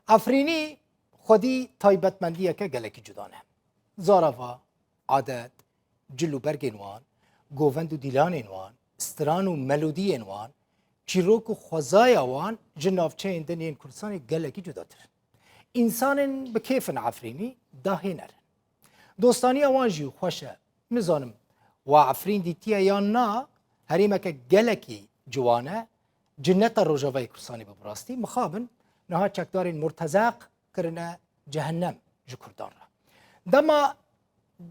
افرینی خودی تایبەتمەندیەکە گەلێکی جودانە زاراوا عادەت جل و بەرگێن وان گۆڤەند و دیلانên وان ستران و مەلودیên وان çîrok û xwezaya wan ji navçeyên dinên Kurdistanê gelekî cudatir. İnsanên bi kêfin efrînî dahênerin. Dostaniya wan jî xweş e. Nizanim wa efrîn dîtiye yan na herêmeke gelekî ciwan e cinneta Rojavayê Kurdistanê bi rastî mixabin niha çekdarên murtezaq kirine cehennem ji Kurdan re. Dema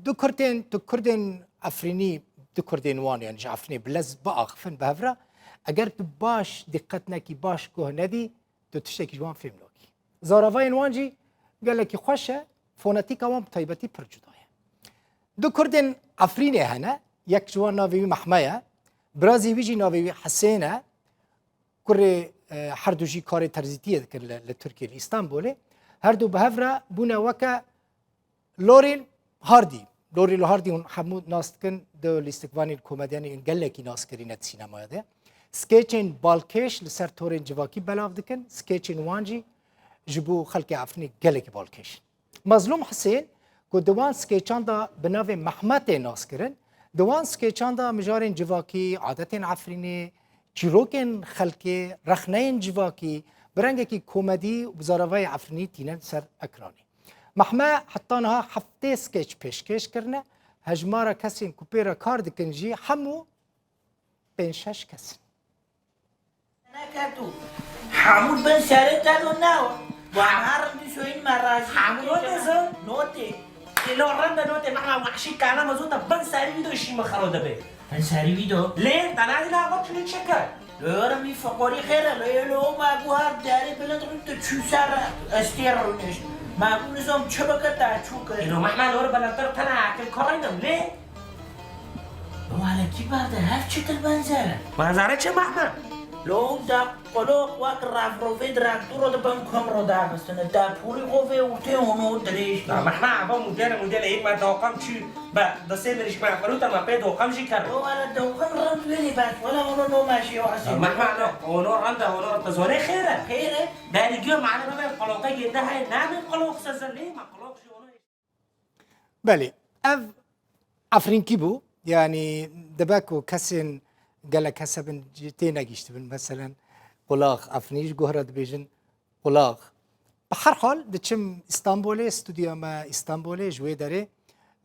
du Kurdên efrînî du Kurdên wan yani ji Efrînê bi lez biaxivin bi hev re eger tu baş diqqet nekî baş guh nedî tu tiştekî ji wan fêm nakî. Zaravayên wan jî gelekî xweş e fonetîka wan bi taybetî pir cuda ye. Du Kurdên Efrînê hene yek ji wan navê wî Mehme ye birazî wî jî navê wî Hesên e kurê her du jî karê terzîtiyê dikin li Tirkiye li İstanbulê her du bi hev re bûne weke Lorên Hardî. Lorê Hardî hûn hemû nas dikin di lîstikvanên komedyenê gelekî nas kirîne di sînemaya de. Skêçên balkêş li ser torên civakî belav dikin, skêçên wan jî ji bo xelkê Efrînê gelekî balkêş. Mazlûm Hesên ku di wan skêçan da bi navê Mehmetê nas kirin, di wan skêçan da mijarên civakî, adetên Efrînê, çîrokên xelkê, rexneyên civakî, bi rengekî komedî û bi zaravayê Efrînî tînin ser ekranê. Mehme heta niha heftê skêç pêşkêş kirine, hejmara kesên ku pê re kar dikin jî hemû 5-6 kes in. حمود بن سرت دادو ناو و هرم دی شوین مراجی حمود نوتزم نوتی لو رند نوتی محنا وحشی کانا مزوتا بن سری ویدو شی مخرو دبه بن سری ویدو لين تنازل لا وقت نتشكر لورمي فقوري خير لو ما بوهر داري بلد رنت تشوسار استيرونش ما بنظام شبكه تا چوك اینو محنا لور بلندر تنا اكل كورينم ليه وعلى كي بعد هاف شكل بنزاره بنزاره چه محنا لو دا قلوق واك رافروفي دراكتورو دا بنكم رو دا بستنه دا پوری قوه اوته اونو دریش محنا عبا مدل این ما دوقم چی با دسته دریش ما فروتا ما پی دوقم جی کرد او والا دوقم رند ویلی بات ولا اونو نو ماشی و حسین محنا اونو رند اونو تزونه خیره خیره دارگیو معنا رو قلوقه گنده های نمی قلوق سزلی ما قلوق شی اونو بله ev Efrînkî bû yani dibe ku kesên gelek hesebin tê negîştibin meselen qulaq Efrînî ji guhra dibêjin qulaq bi her hal diçim İstanbolê stûdyoya me İstanbolê ji wê derê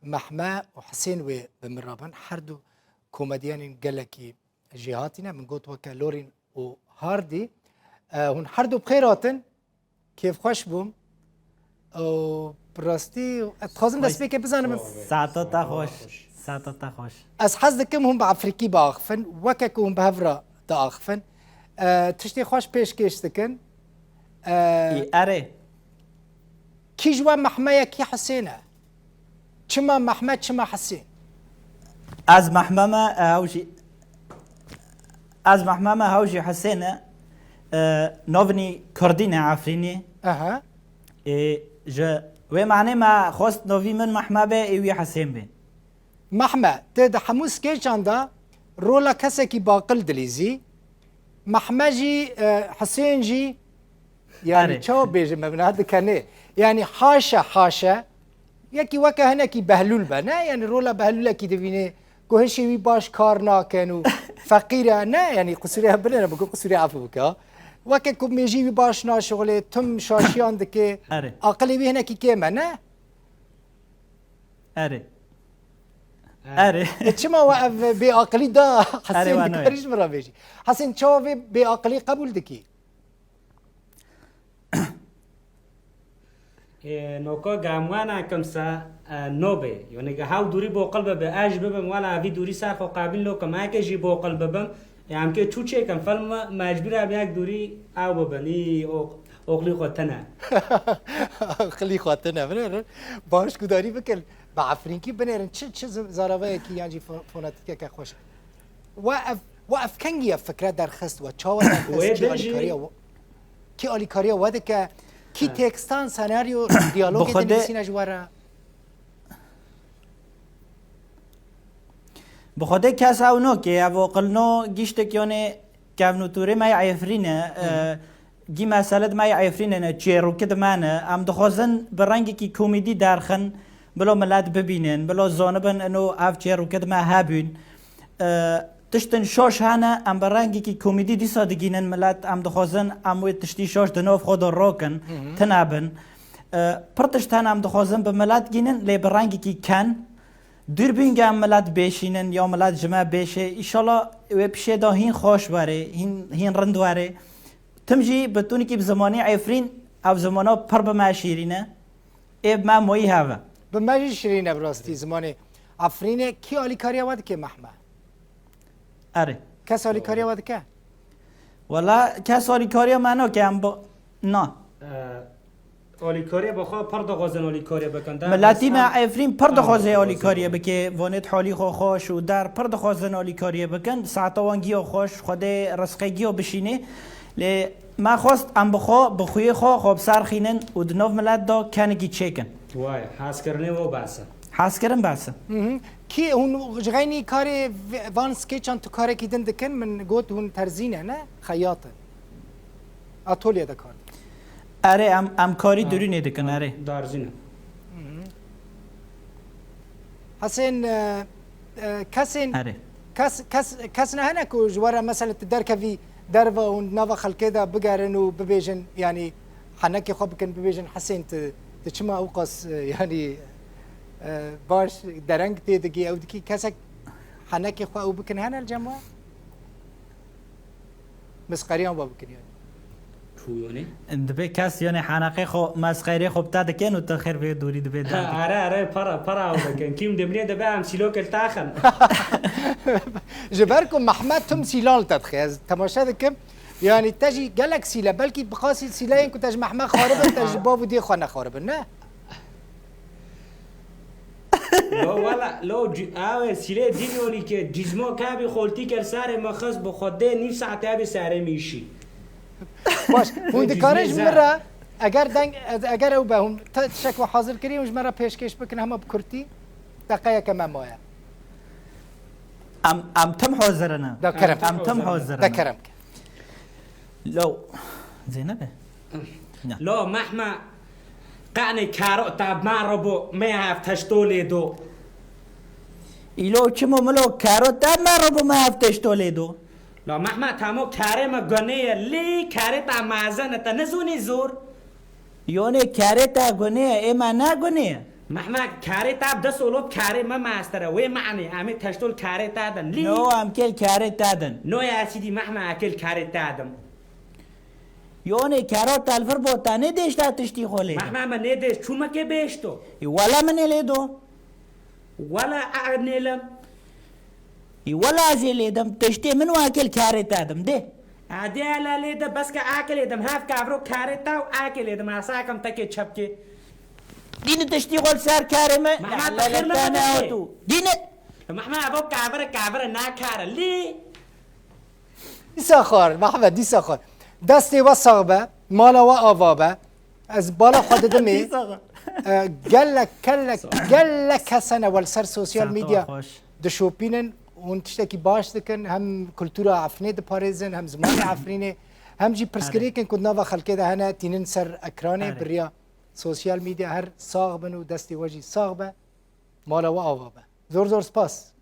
Mehme û Hesên wê bi min rabin her du komedyenên gelekî jê hatîne min got weke Lorên û Hardî hûn her du bi xêr hatin kêfxweş bûm û bi rastî dixwazim destpêkê bizanim ساعتتا خوش ساعتتا خوش Ez hez dikim hûn bi Efrîkî biaxivin weke ku hûn bi hev re diaxivin tiştê xweş pêşkêş dikin اره kî ji we Mehme ye kî Hesên e çima Mehme çima Hesên از محمامه هاوشي از محمامه هاوشي حسين نوفني كردين عفريني aha ج و معنی ما خواست نوفي من محمابه ايوي حسين بين Mehme tê di hemû skêçan da rola kesekî baqil dilîzî Mehme jî Hesên jî yani Erê. çawa bêjim me bin dikenê yani haşe yekî weke hinekî behlûl be ne yani rola behlûlekî dibînê ku hişê wî baş kar nakin û feqîr e ne yani qusûrê bilêne bikin qusûrê efê bike ha weke ku mêjî wî baş naşixulê tim şaşiyan dike Erê. aqilê wî hinekî kêm e ne اره اره çima we ev bêaqilî da Erê Hesên wan dikarî ji min re bêjî Hesên çawa vê bêaqilî qebûl dikî نوکا گاموانا کمسا نوبه یعنی که هاو دوری با قلب به اج ببم ولا وی دوری سرخ و قابل لو کما که جی با قلب ببم یعنی که چوچه کم فیلم مجبور اب یک دوری او ببنی اقلی خودتنه خلî xwatin e baş gudarî bikin bi Efrînkî binêrin çi zaravayekî yan jî fonetîkeke xweş we ev kengî ev fikre derxist we çawa kî alîkariya we dike kî tekstan senaryo diyalogê Bixwede- dinivîsîne ji we re بخوده کس او نو که او قلنو گیشت کیونه کونو توره مای عفرینه گی مسئله ما عفرین چیرو کد منه ام دخوازن برنگی کی کمدی درخن بلو ملت ببینن بلو زانبن انو اف چیرو کد ما هبین تشتن شاش هنه ام برنگی کی کمدی دی سادگینن ملت ام دخوازن ام وی تشتی شاش دنوف خود راکن تنابن پرتشتن ام دخوازن به ملت گینن لی برنگی کی کن دوربین ام ملت بشینن یا ملت جمع بشه ایشالا و پیشه دا هین خوش باره هین رند باره تمجي بتوني كي بزماني عفرين او زمانا پر بما شيرينه ايب ما موي هوا بمجي شيرين براستي زماني عفرين كي آلي كاريا ود كي محمد اره كاس آلي كاريا ود كي ولا كسالي كاريا منو که ام با نا آلیکاری بخوا پر دغازن آلیکاری بکن ملتی ما عفرين پر دخوازه آلي كاريا بكي وانت حالي خو خوش و در پر دخوازن آلي كاريا بكن ساعتوان گيو خوش خوده رسقه گيو بشينه لی ما خواست ام بخوا بخوی خوا خوب سرخینن و دنوف ملت دا کنگی چیکن وای حس کرنه و باسه حس کرن بسه كي هون جغيني كاري فان سكيتشان تو كاري كي دندكن من قوت هون ترزينه نه خياطه اتوليه ده كار اره ام کاری دوری ندکن اره دارزینه حسين كاسين اره كاس نهنا كو جوارا مسألة دركفي دربا ونافا خلكدا بقارن وببيجن يعني حنكي خوب كان ببيجن حسين تشما اوقاس يعني باش درنگ تيدقي او دكي كاسك حنكي خو او بكن هنا الجمعة بس قريان بابكن يعني چویونی دبی کس یعنی حنقه خو مسخره خوب تا دکن و تخیر به دوری دبی داد آره پرا او بکن کیم دمنی دبی هم سیلو کل تاخن جبركم محمد تم سيلال تدخيز تماشا دكم يعني تجي قالك سيلا بلكي بقاسي سيلاين كنت تج محمد خارب تج بابو دي خوانا خارب نه لو آوه سیله دیگونی که جزمو کابی خولتی کر سر مخص بخوده نیف ساعته بی سره میشی باش هون دكارج مرة اگر او بهم شك وحاضر كريم مش مرة پیشکش بكن هم بكرتي دقيقة كمان مويا ام تم حوزرنا ده كرم ام تم حوزرنا ده كرم لو زينبه لو مهما قعني كارو تاب ما ربو ما هفتشتولي دو ایلو چمو ملو کارو تا ما رو ما هفتش تولیدو لو مهما تامو كاري ما گنيه لي كاري تا مازن تا نزوني زور یونه کاره تا گونه اما نا گونه مهما كاري تاب ده سولو كاري ما ماستره وي معني امي تشتول كاري تادن لي نو ام کل کاره تادن نو يا سيدي مهما اكل كاري تادم یونه کارو تلفر بوتانه دیشتا تشتی خوله مهما ما ندش چو ما که بشتو ولا من لیدو ولا اعنيلم ولا ازي لیدم تشتی من واکل کاره تادم ده عادي على ليدا بس كاكل يدم هاف كابرو كارتا واكل يدم اساكم تكي تشبكي دين تشتی خول سر کاره ما ما لا تخير ما تانا بدي. اوتو دين مهما ابو كابر نا كار لي دي ساخار محمد دي ساخار دستي وصغبة مالا وآوابة از بالا خود دمي قال لك هسنا والسر سوشيال ميديا دشوبينن هون تشتكي باش دكن هم كولتورا عفرينه دباريزن هم زمان عفرينه هم جي برسكريكن كنت نافا خلكده هنا تنين سر اكرانه بريا سوشيال ميديا هر صاغبن ودستي وجي صاغبه مالا وآوابة زور سباس